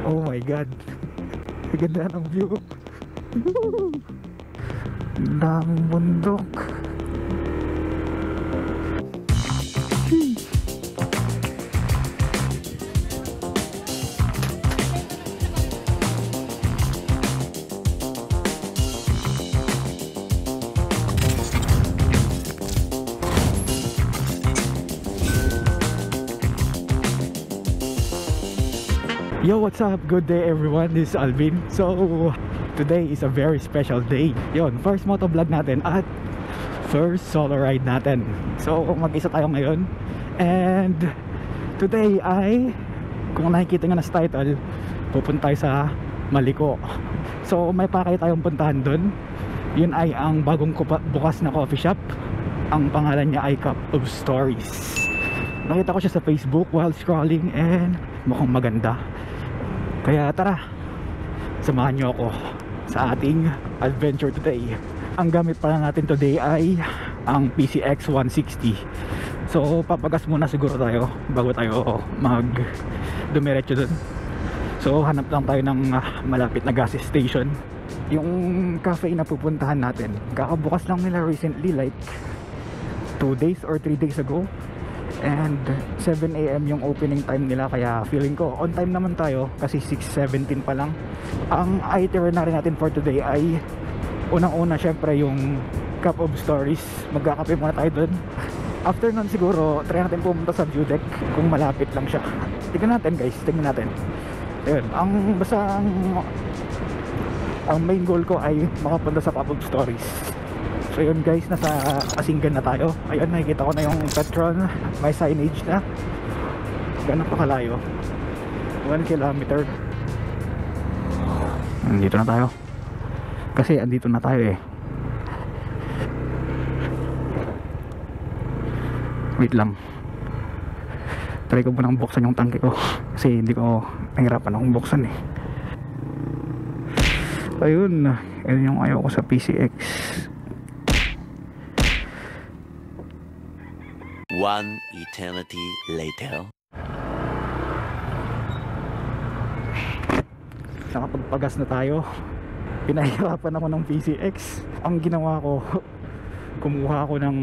Oh my god. Ganda ng view. Daming bundok. Yo, what's up? Good day everyone, this is Alvin. So, today is a very special day. Yon, first motovlog natin at first solo ride natin. So, mag-isa tayo ngayon. And today ay, kung nakikita nga na sa title, pupunta tayo sa Maliko. So, may pakay tayong puntahan dun. Yun ay ang bagong bukas na coffee shop. Ang pangalan niya ay Cup of Stories. Nakita ko siya sa Facebook while scrolling and mukhang maganda. Kaya tara, samahan nyo ako sa ating adventure today. Ang gamit pala natin today ay ang PCX 160. So papagas muna siguro tayo bago tayo dumiretso dun. So hanap lang tayo ng malapit na gas station. Yung cafe na pupuntahan natin, kakabukas lang nila recently, like 2 days or 3 days ago. And 7 AM yung opening time nila, kaya feeling ko on time naman tayo kasi 6:17 pa lang. Ang itinerary natin for today ay unang-una syempre yung Cup of Stories. Magkakape muna tayo dun. After nun siguro try natin pumunta sa view deck kung malapit lang siya. Tingnan natin guys, tingnan natin. Ayun, ang main goal ko ay makapunta sa Cup of Stories. So yun guys, nasa Asinggan na tayo. Ayun, nakikita ko na yung Petron. May signage na. Ganun pa kalayo, 1 kilometer. Andito na tayo. Kasi andito na tayo eh. Wait lang. Try ko munang buksan yung tangke ko. Kasi hindi ko nahirapan akong buksan eh. Ayun, yun yung ayaw ko sa PCX. 1 eternity later. Nakapagpagas na tayo. Pinahirapan ako ng PCX. Ang ginawa ko, kumuha ako ng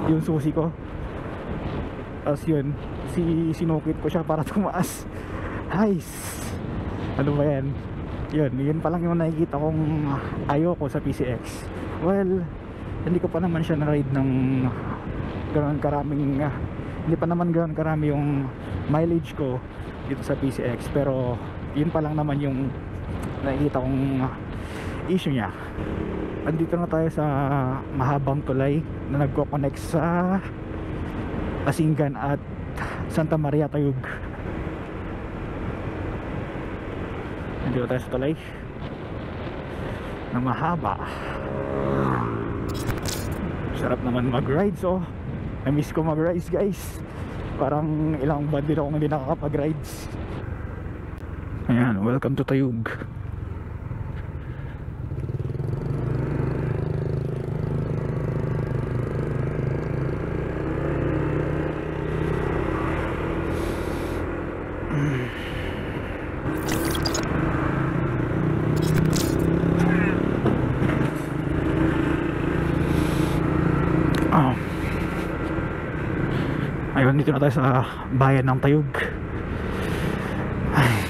yung susi ko. Tapos yun, sinukit ko siya para tumaas. Nice. Ano ba yan? Yun pa lang yung nakikita kong ayoko sa PCX. Well, hindi ko pa naman siya na-ride ng ganoon karaming, hindi pa naman ganoon karami yung mileage ko dito sa PCX, pero yun pa lang naman yung nakikita kong issue niya. Andito na tayo sa mahabang tulay na nagko-connect sa Asinggan at Santa Maria Tayug. Andito tayo sa tulay na mahaba. Sarap naman mag-ride. So na-miss ko mag-rides guys. Parang ilang buwan din ako hindi nakakapag-rides. Ayan, welcome to Tayug. Ayun, dito na tayo sa bayan ng Tayug. Ay.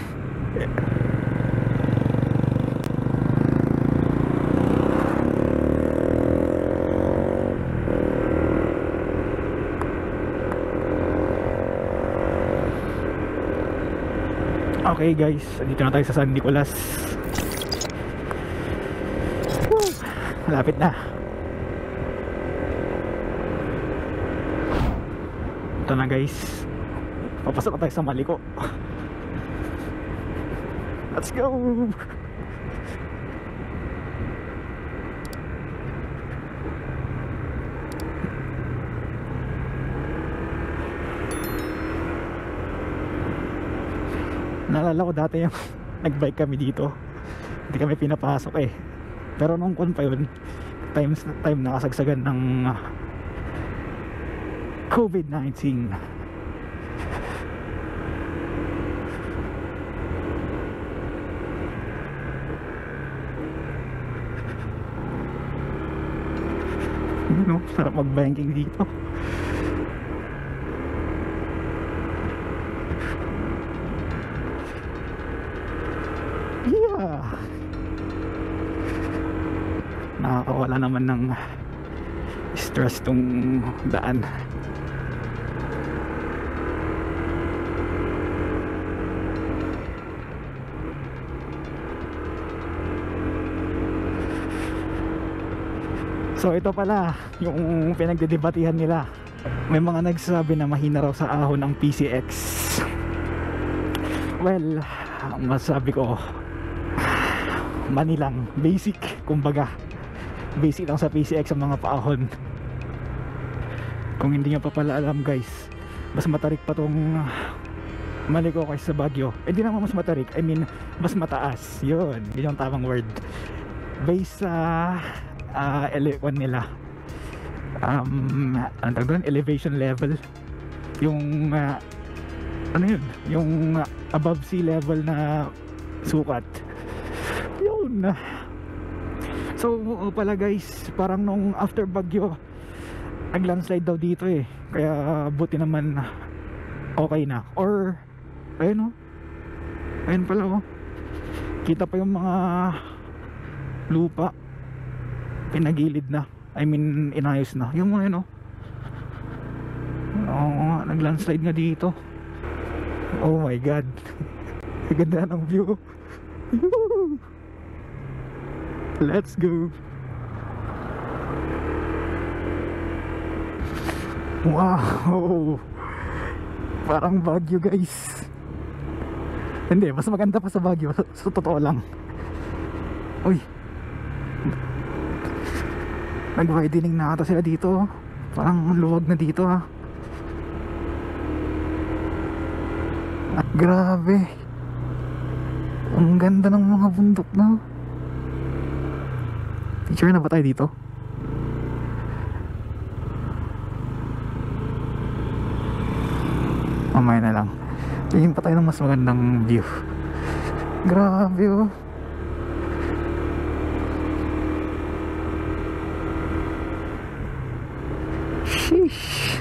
Okay guys, dito na tayo sa San Nicolas. Woo! Malapit na. Ito na guys, papasok na tayo sa Maliko. Let's go. Naalala ko dati yung nagbike kami dito, hindi kami pinapasok eh. Pero nung kon pa yun, time nakasagsagan ng COVID-19. no? Sarap mag-banking dito. Yeah. Nakakawala naman ng stress tong daan. So ito pala yung pinagdedebatihan nila. May mga nagsasabi na mahina raw sa ahon ang PCX. Well, ang masasabi ko, mani lang, basic, kumbaga basic lang sa PCX ang mga paahon. Kung hindi nyo pa pala alam guys, mas matarik pa tong Maliko kaysa sa Baguio. Hindi naman mas matarik, I mean mas mataas. Yun yung tamang word. Based sa L1 nila, ano tawag doon? Elevation level. Yung ano yun? Yung above sea level na sukat. Yun. So pala guys, parang nung after Baguio nag-landslide daw dito eh. Kaya buti naman okay na. Or ayun oh, ayun pala oh, kita pa yung mga lupa pinagilid na, I mean inayos na yung mga yun oh. Oo nga, nag-landslide nga dito. Oh my god. Ganda ng view. Let's go. Wow, parang Baguio guys. Hindi, mas maganda pa sa Baguio. So totoo lang. Uy, nag-widening na ata sila dito. Parang luwag na dito ha. At grabe, ang ganda ng mga bundok na. Picture na ba tayo dito? Mamaya na lang. Tingin pa tayo ng mas magandang view. Grabe oh. Sheesh.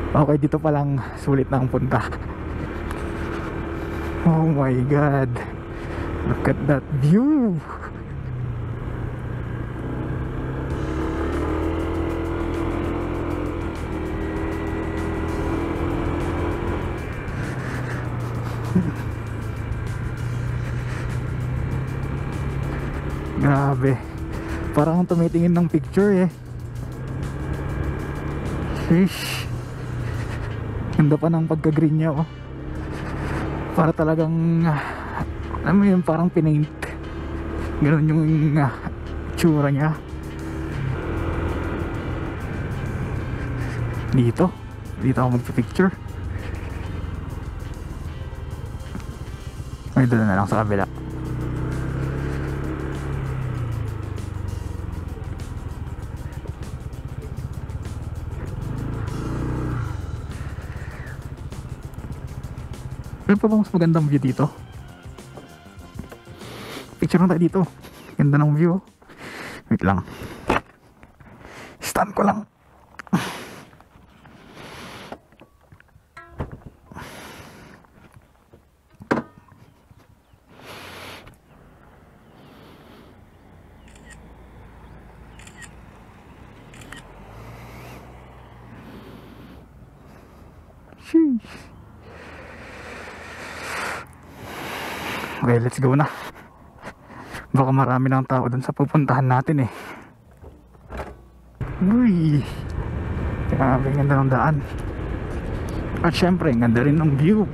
Okay, dito pa lang sulit na ang punta. Oh my god, look at that view. Grabe, parang tumitingin ng picture eh. Sheesh. Ganda pa ng pagka-green niya oh. Para talagang alam mo yun, parang pinaint. Ganun yung tsura niya. Dito ako magpipicture. Ay, doon na lang sa kabila. Meron pa bang mas magandang view dito? Picture na tayo dito. Ganda ng view. Wait lang, stand ko lang. Sheesh. Okay, let's go na. Baka marami ng tao dun sa pupuntahan natin eh. Uy, grabe, ganda ng daan. At syempre, ganda rin ng view.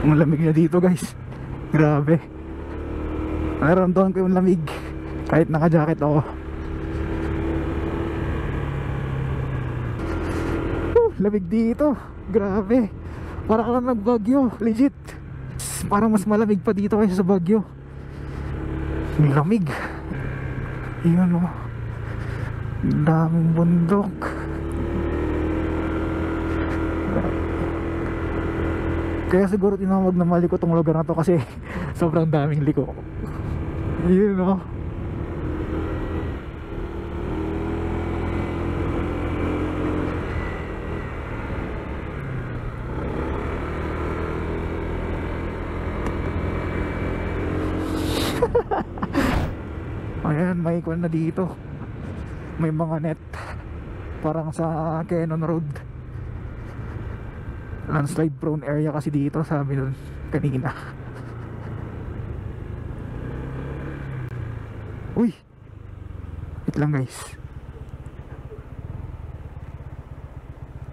Ang lamig na dito guys. Grabe, nararamdaman ko yung lamig kahit naka-jacket ako. Lamig dito, grabe. Para ka lang nag-Baguio, legit. Parang mas malamig pa dito kaysa sa Baguio. Ang lamig. Yun oh. Ang daming bundok. Kaya siguro tinawag na maliko tong lugar na to kasi sobrang daming liko. Yun o. Ayan, may ikon na dito. May mga net. Parang sa Cannon Road. Landslide prone area kasi dito, sabi nun kanina. Uy, wait lang guys,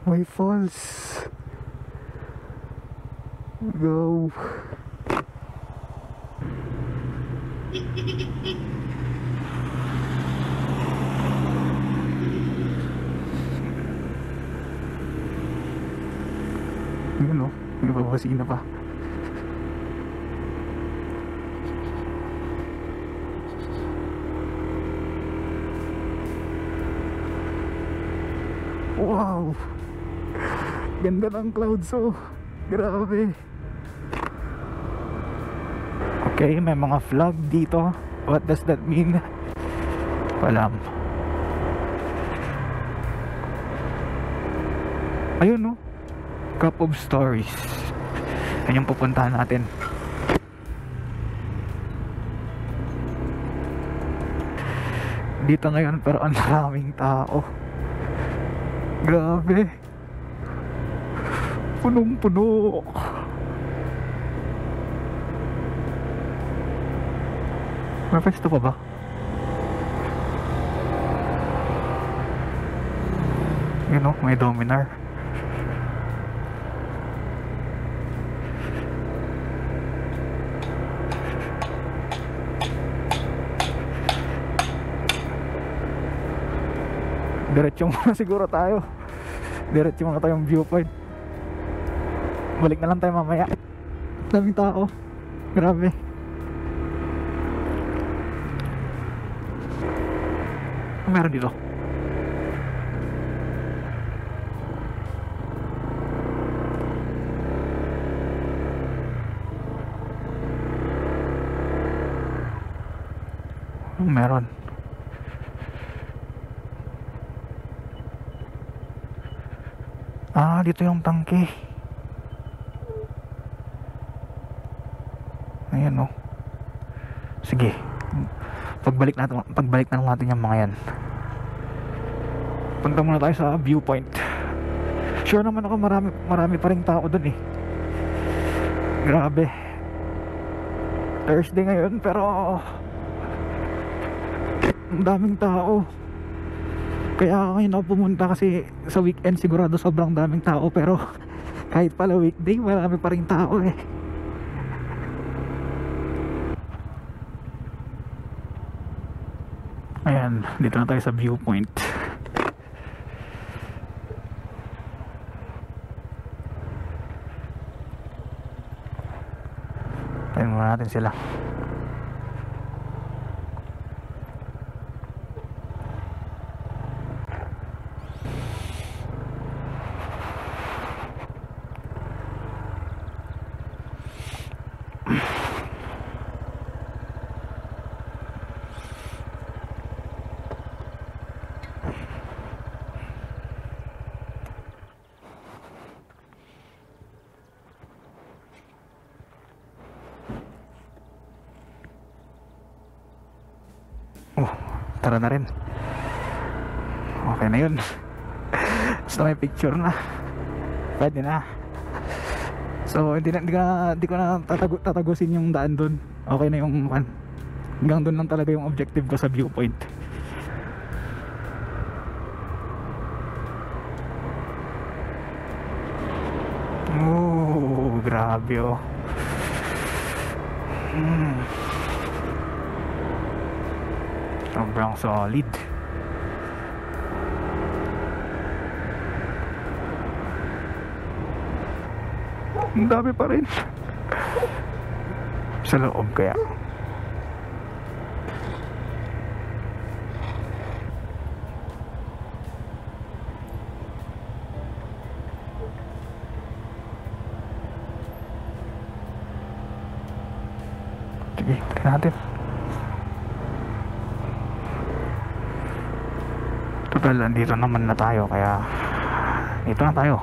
may falls. Go. Yun o, may babasina pa. Wow, ganda ng clouds oh. Grabe. Okay, may mga flag dito. What does that mean? Walam. Ayun no, Cup of Stories. Yan yung pupuntahan natin. Dito ngayon pero ang maraming tao. Grabe, punong-puno. May pwesto pa ba? Yun o, may Dominar. Diretso muna siguro tayo. Diretso muna tayong viewpoint. Balik na lang tayo mamaya. Daming tao. Grabe. Ano meron dito? Ano meron? Ah, dito yung tangke. Ayan oh. Sige. Pagbalik na natin yung mga yan. Punta muna tayo sa viewpoint. Sure naman ako marami pa ring tao dun eh. Grabe. Thursday ngayon pero ang daming tao. Kaya ngayon ako pumunta kasi sa weekend sigurado sobrang daming tao, pero kahit pala weekday marami pa rin tao eh. Ayan, dito na tayo sa viewpoint. Tayo muna natin sila. Oh, tara na rin. Okay na yun. Basta may picture na, pwede na. So hindi ko na tatagusin yung daan dun. Okay na yung one. Hanggang dun lang talaga yung objective ko sa viewpoint. Oh, grabe oh. Sobrang solid. Ang dami pa rin sa loob kaya. Sige, try natin. Total, andito naman na tayo, kaya dito na tayo.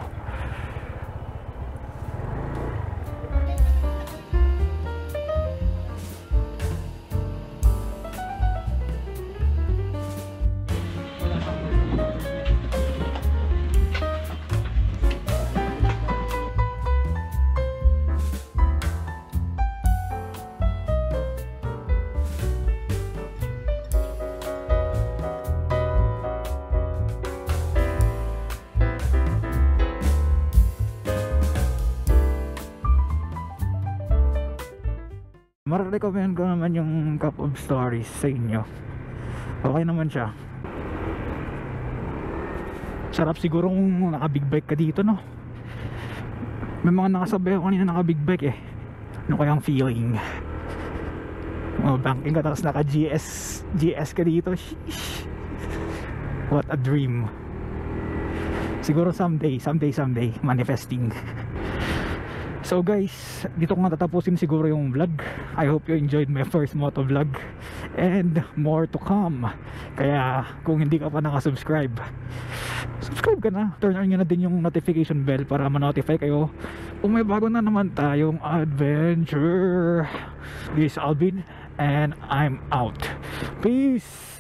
Mare-recommend ko naman yung Cup of Stories sa inyo. Okay naman siya. Sarap siguro kung naka big bike ka dito, no? May mga nakasabay ako kanina naka big bike eh. Ano kayang feeling? Banking ka tapos naka GS ka dito. Sheesh. What a dream. Siguro someday manifesting. So guys, dito ko nga tatapusin siguro yung vlog. I hope you enjoyed my first moto vlog, and more to come. Kaya kung hindi ka pa nakasubscribe, subscribe ka na. Turn on nyo na din yung notification bell para ma-notify kayo kung may bago na naman tayong adventure. This is Alvin and I'm out. Peace.